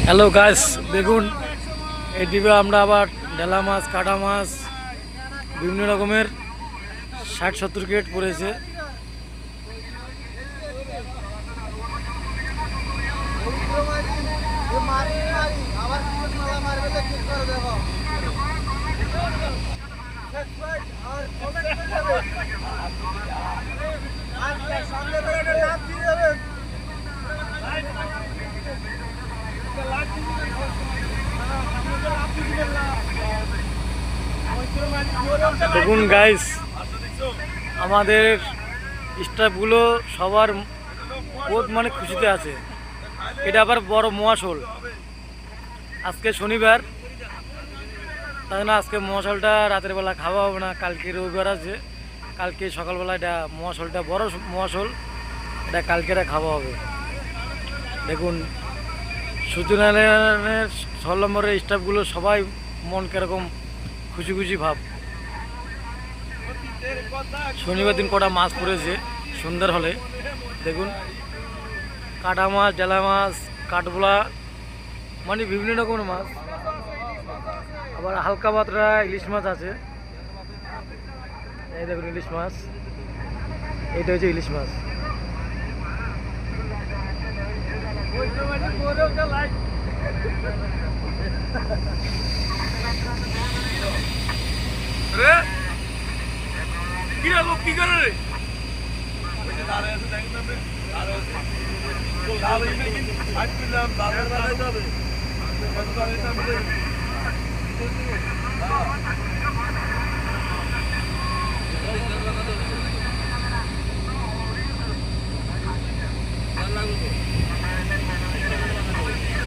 Hello guys, দেখুন এই দ্বীপে আমরা আবার ডেলা মাছ, কাটা মাছ, বিভিন্ন রকমের 60-70 ক্রেট পড়েছে। দেখুন গাইস, আমাদের স্টাফগুলো সবার বহুত মানে খুশিতে আছে। এটা আবার বড় মহাশোল, আজকে শনিবার, তাই জন্য আজকে মহাশোলটা রাতের বেলা খাওয়া হবে না। কালকে রবিবার আছে, কালকে সকালবেলা এটা মহাশোলটা বড় মহাশোল, এটা কালকে খাওয়া হবে। দেখুন সূর্যনারায়ণের 6 নম্বরের স্টাফগুলো সবাই মন কীরকম খুশি খুশি ভাব। শনিবার দিন কটা মাছ পড়েছে সুন্দর হলে। দেখুন কাটা মাছ, ডেলা মাছ, কাঠবোলা, মানে বিভিন্ন রকমের মাছ। আবার হালকা পাতলা ইলিশ মাছ আছে। এই দেখুন ইলিশ মাছ, এইটা হচ্ছে ইলিশ মাছ। লোক কি করে রে?